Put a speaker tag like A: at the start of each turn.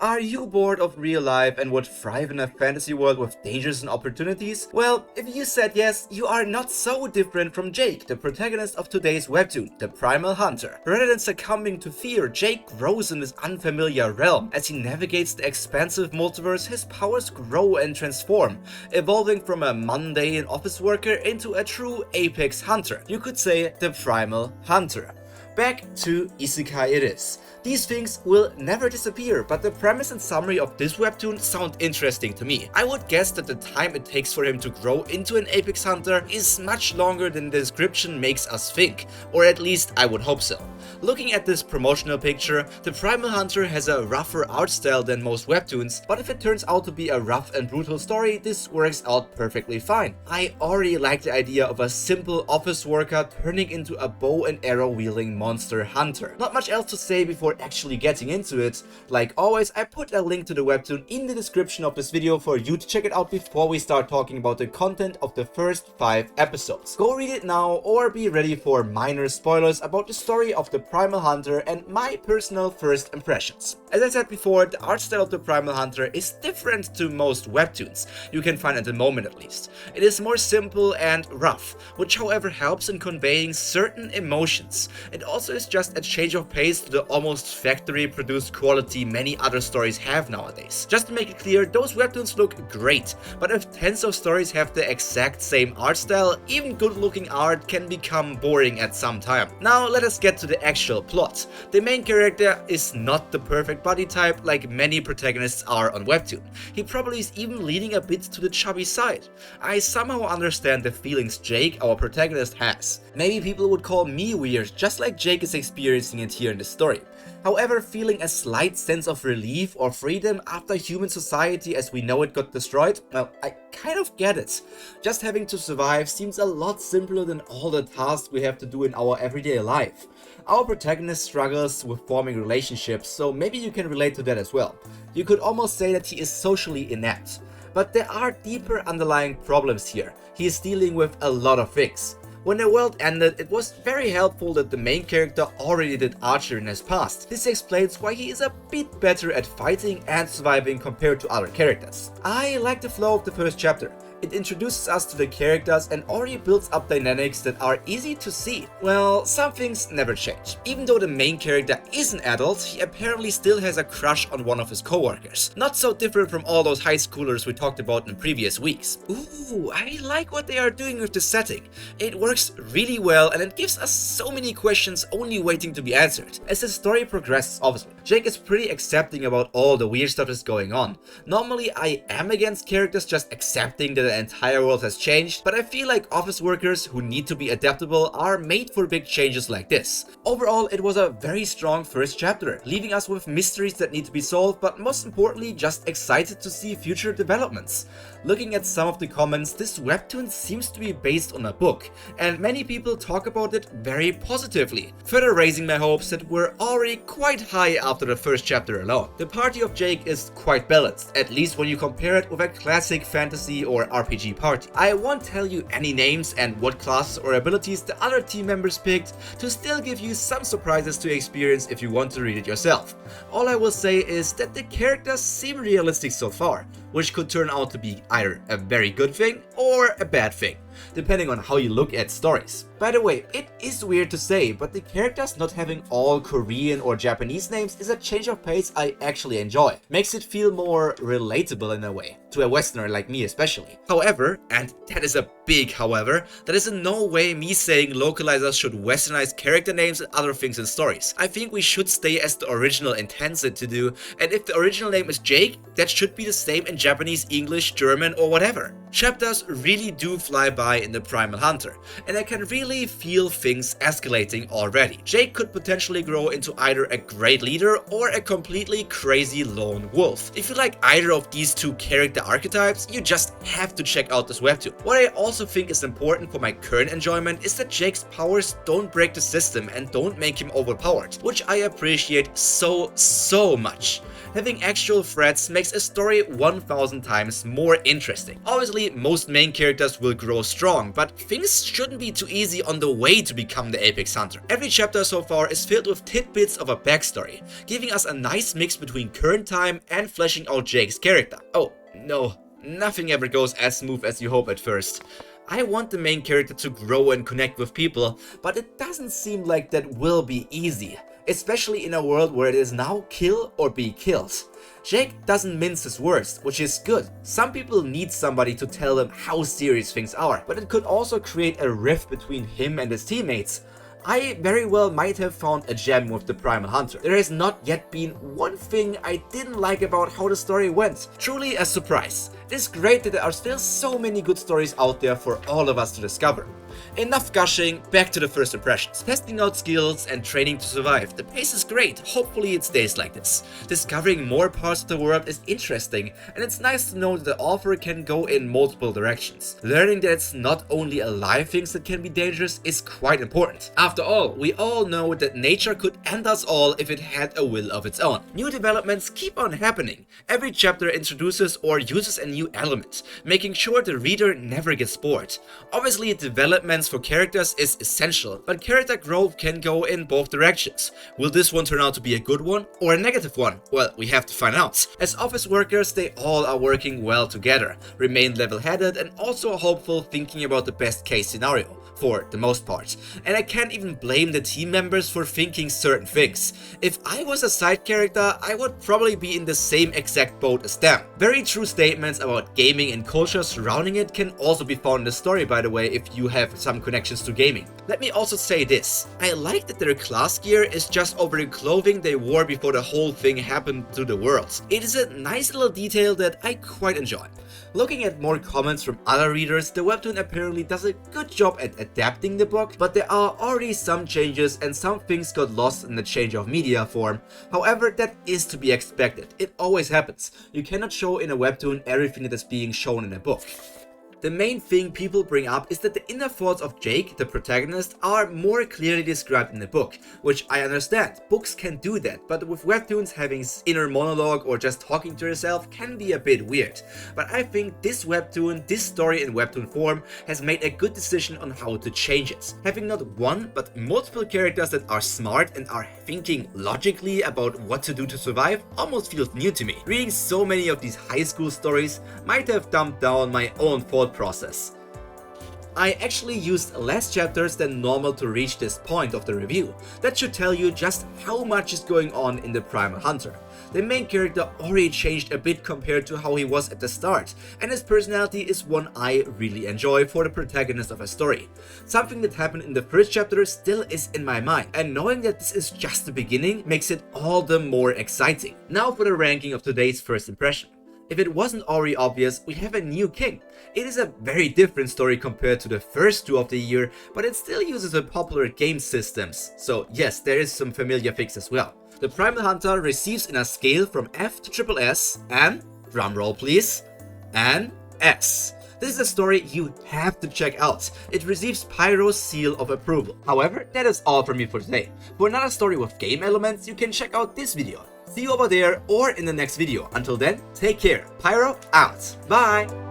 A: Are you bored of real life and would thrive in a fantasy world with dangers and opportunities? Well, if you said yes, you are not so different from Jake, the protagonist of today's webtoon, The Primal Hunter. Rather than succumbing to fear, Jake grows in this unfamiliar realm. As he navigates the expansive multiverse, his powers grow and transform, evolving from a mundane office worker into a true apex hunter. You could say the Primal Hunter. Back to Isekai it is. These things will never disappear, but the premise and summary of this webtoon sound interesting to me. I would guess that the time it takes for him to grow into an apex hunter is much longer than the description makes us think, or at least I would hope so. Looking at this promotional picture, the Primal Hunter has a rougher art style than most webtoons, but if it turns out to be a rough and brutal story, this works out perfectly fine. I already like the idea of a simple office worker turning into a bow and arrow wielding monster hunter. Not much else to say before actually getting into it. Like always, I put a link to the webtoon in the description of this video for you to check it out before we start talking about the content of the first 5 episodes. Go read it now or be ready for minor spoilers about the story of the Primal Hunter and my personal first impressions. As I said before, the art style of the Primal Hunter is different to most webtoons you can find at the moment at least. It is more simple and rough, which however helps in conveying certain emotions. It also is just a change of pace to the almost factory produced quality many other stories have nowadays. Just to make it clear, those webtoons look great, but if tens of stories have the exact same art style, even good looking art can become boring at some time. Now let us get to the actual plot. The main character is not the perfect body type like many protagonists are on Webtoon. He probably is even leaning a bit to the chubby side. I somehow understand the feelings Jake, our protagonist, has. Maybe people would call me weird, just like Jake is experiencing it here in the story. However, feeling a slight sense of relief or freedom after human society as we know it got destroyed, well, I kind of get it. Just having to survive seems a lot simpler than all the tasks we have to do in our everyday life. Our protagonist struggles with forming relationships, so maybe you can relate to that as well. You could almost say that he is socially inept. But there are deeper underlying problems here. He is dealing with a lot of things. When the world ended, it was very helpful that the main character already did archery in his past. This explains why he is a bit better at fighting and surviving compared to other characters. I like the flow of the first chapter. It introduces us to the characters and already builds up dynamics that are easy to see. Well, some things never change. Even though the main character is an adult, he apparently still has a crush on one of his coworkers. Not so different from all those high schoolers we talked about in previous weeks. Ooh, I like what they are doing with the setting. It works really well and it gives us so many questions only waiting to be answered. As the story progresses, obviously, Jake is pretty accepting about all the weird stuff that's going on. Normally, I am against characters just accepting that the entire world has changed, but I feel like office workers who need to be adaptable are made for big changes like this. Overall, it was a very strong first chapter, leaving us with mysteries that need to be solved, but most importantly, just excited to see future developments. Looking at some of the comments, this webtoon seems to be based on a book, and many people talk about it very positively, further raising my hopes that we're already quite high after the first chapter alone. The party of Jake is quite balanced, at least when you compare it with a classic fantasy or RPG party. I won't tell you any names and what classes or abilities the other team members picked, to still give you some surprises to experience if you want to read it yourself. All I will say is that the characters seem realistic so far, which could turn out to be either a very good thing or a bad thing, depending on how you look at stories. By the way, it is weird to say, but the characters not having all Korean or Japanese names is a change of pace I actually enjoy. Makes it feel more relatable in a way, to a Westerner like me especially. However, and that is a big however, that is in no way me saying localizers should westernize character names and other things in stories. I think we should stay as the original intends it to do, and if the original name is Jake, that should be the same in Japanese, English, German or whatever. Chapters really do fly by in the Primal Hunter, and I can really feel things escalating already. Jake could potentially grow into either a great leader or a completely crazy lone wolf. If you like either of these two character archetypes, you just have to check out this webtoon. What I also think is important for my current enjoyment is that Jake's powers don't break the system and don't make him overpowered, which I appreciate so much. Having actual threats makes a story 1000 times more interesting. Obviously, most main characters will grow strong, but things shouldn't be too easy on the way to become the apex hunter. Every chapter so far is filled with tidbits of a backstory, giving us a nice mix between current time and fleshing out Jake's character. Oh, no, nothing ever goes as smooth as you hope at first. I want the main character to grow and connect with people, but it doesn't seem like that will be easy, especially in a world where it is now kill or be killed. Jake doesn't mince his words, which is good. Some people need somebody to tell them how serious things are, but it could also create a rift between him and his teammates. I very well might have found a gem with the Primal Hunter. There has not yet been one thing I didn't like about how the story went. Truly a surprise. It is great that there are still so many good stories out there for all of us to discover. Enough gushing, back to the first impressions. Testing out skills and training to survive. The pace is great, hopefully it stays like this. Discovering more parts of the world is interesting, and it's nice to know that the author can go in multiple directions. Learning that it's not only alive things that can be dangerous is quite important. After all, we all know that nature could end us all if it had a will of its own. New developments keep on happening. Every chapter introduces or uses a new element, making sure the reader never gets bored. Obviously, developments for characters is essential, but character growth can go in both directions. Will this one turn out to be a good one or a negative one? Well, we have to find out. As office workers, they all are working well together, remain level-headed and also hopeful, thinking about the best case scenario, for the most part. And I can't even blame the team members for thinking certain things. If I was a side character, I would probably be in the same exact boat as them. Very true statements about gaming and culture surrounding it can also be found in the story, by the way, if you have some connections to gaming. Let me also say this. I like that their class gear is just over the clothing they wore before the whole thing happened to the world. It is a nice little detail that I quite enjoy. Looking at more comments from other readers, the webtoon apparently does a good job at adapting the book, but there are already some changes and some things got lost in the change of media form. However, that is to be expected. It always happens. You cannot show in a webtoon everything that is being shown in a book. The main thing people bring up is that the inner thoughts of Jake, the protagonist, are more clearly described in the book, which I understand. Books can do that, but with webtoons, having inner monologue or just talking to yourself can be a bit weird. But I think this webtoon, this story in webtoon form, has made a good decision on how to change it. Having not one, but multiple characters that are smart and are thinking logically about what to do to survive almost feels new to me. Reading so many of these high school stories might have dumbed down my own thought process. I actually used less chapters than normal to reach this point of the review. That should tell you just how much is going on in the Primal Hunter. The main character already changed a bit compared to how he was at the start, and his personality is one I really enjoy for the protagonist of a story. Something that happened in the first chapter still is in my mind, and knowing that this is just the beginning makes it all the more exciting. Now for the ranking of today's first impression. If it wasn't already obvious, we have a new king. It is a very different story compared to the first two of the year, but it still uses the popular game systems. So yes, there is some familiar fix as well. The Primal Hunter receives in a scale from F to triple S and, drumroll please, an S. This is a story you have to check out. It receives Pyro's seal of approval. However, that is all from me for today. For another story with game elements, you can check out this video. See you over there or in the next video. Until then, take care. Pyro out. Bye.